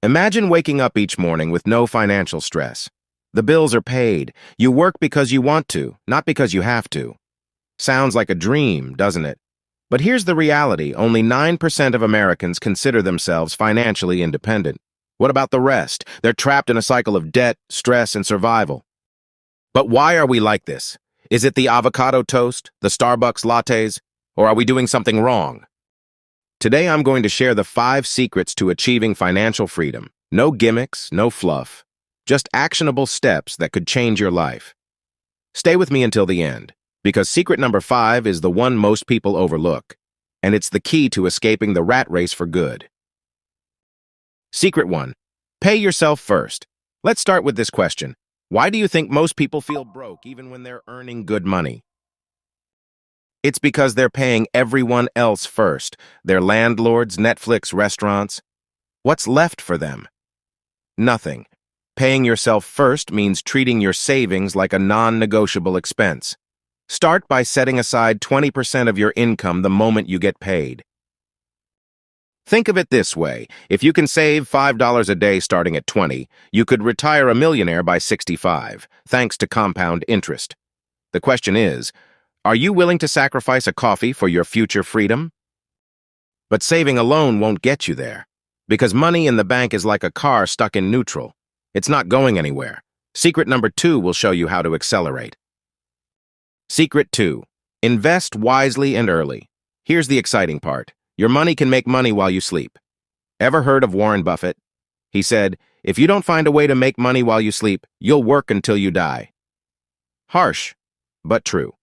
Imagine waking up each morning with no financial stress. The bills are paid. You work because you want to, not because you have to. Sounds like a dream, doesn't it? But here's the reality. Only 9% of Americans consider themselves financially independent. What about the rest? They're trapped in a cycle of debt, stress, and survival. But why are we like this? Is it the avocado toast, the Starbucks lattes, or are we doing something wrong? Today I'm going to share the 5 secrets to achieving financial freedom. No gimmicks, no fluff, just actionable steps that could change your life. Stay with me until the end, because secret number 5 is the one most people overlook, and it's the key to escaping the rat race for good. Secret 1. Pay yourself first. Let's start with this question. Why do you think most people feel broke even when they're earning good money? It's because they're paying everyone else first. Their landlords, Netflix, restaurants. What's left for them? Nothing. Paying yourself first means treating your savings like a non-negotiable expense. Start by setting aside 20% of your income the moment you get paid. Think of it this way. If you can save $5 a day starting at 20, you could retire a millionaire by 65, thanks to compound interest. The question is, are you willing to sacrifice a coffee for your future freedom? But saving alone won't get you there, because money in the bank is like a car stuck in neutral. It's not going anywhere. Secret number 2 will show you how to accelerate. Secret 2. Invest wisely and early. Here's the exciting part. Your money can make money while you sleep. Ever heard of Warren Buffett? He said, if you don't find a way to make money while you sleep, you'll work until you die. Harsh, but true.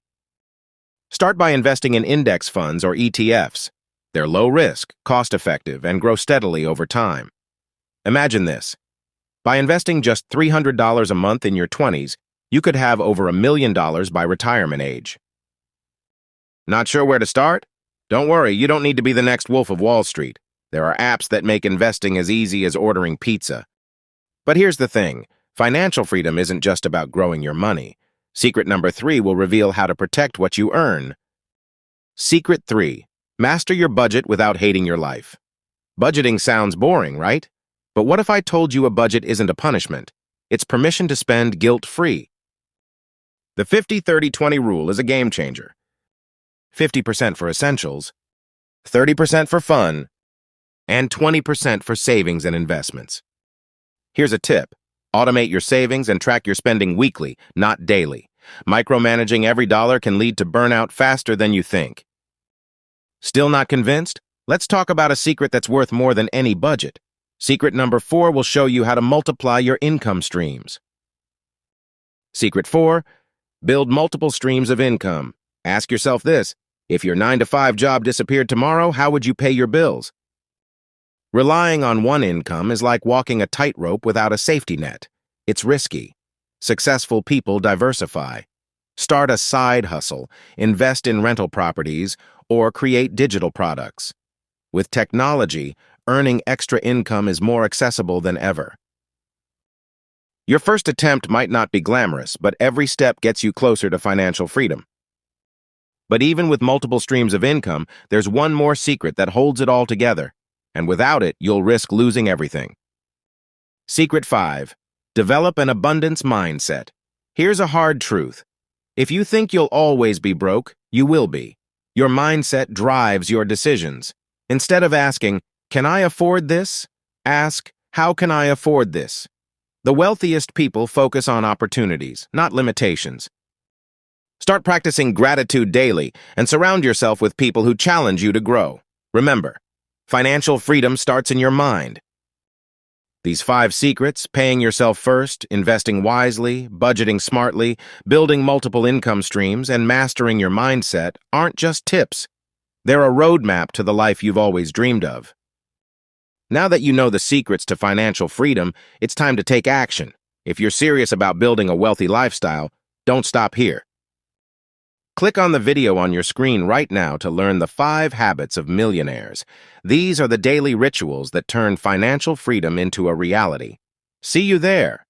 Start by investing in index funds or ETFs. They're low risk, cost-effective, and grow steadily over time. Imagine this. By investing just $300 a month in your 20s, you could have over $1 million by retirement age. Not sure where to start? Don't worry, you don't need to be the next Wolf of Wall Street. There are apps that make investing as easy as ordering pizza. But here's the thing. Financial freedom isn't just about growing your money. Secret number 3 will reveal how to protect what you earn. Secret 3. Master your budget without hating your life. Budgeting sounds boring, right? But what if I told you a budget isn't a punishment? It's permission to spend guilt-free. The 50-30-20 rule is a game changer. 50% for essentials, 30% for fun, and 20% for savings and investments. Here's a tip. Automate your savings and track your spending weekly, not daily. Micromanaging every dollar can lead to burnout faster than you think. Still not convinced? Let's talk about a secret that's worth more than any budget. Secret number 4 will show you how to multiply your income streams. Secret 4. Build multiple streams of income. Ask yourself this. If your 9-to-5 job disappeared tomorrow, how would you pay your bills? Relying on one income is like walking a tightrope without a safety net. It's risky. Successful people diversify. Start a side hustle, invest in rental properties, or create digital products. With technology, earning extra income is more accessible than ever. Your first attempt might not be glamorous, but every step gets you closer to financial freedom. But even with multiple streams of income, there's one more secret that holds it all together, and without it, you'll risk losing everything. Secret 5. Develop an abundance mindset. Here's a hard truth. If you think you'll always be broke, you will be. Your mindset drives your decisions. Instead of asking, "Can I afford this?" ask, "How can I afford this?" The wealthiest people focus on opportunities, not limitations. Start practicing gratitude daily and surround yourself with people who challenge you to grow. Remember, financial freedom starts in your mind. These 5 secrets, paying yourself first, investing wisely, budgeting smartly, building multiple income streams, and mastering your mindset, aren't just tips. They're a roadmap to the life you've always dreamed of. Now that you know the secrets to financial freedom, it's time to take action. If you're serious about building a wealthy lifestyle, don't stop here. Click on the video on your screen right now to learn the 5 habits of millionaires. These are the daily rituals that turn financial freedom into a reality. See you there.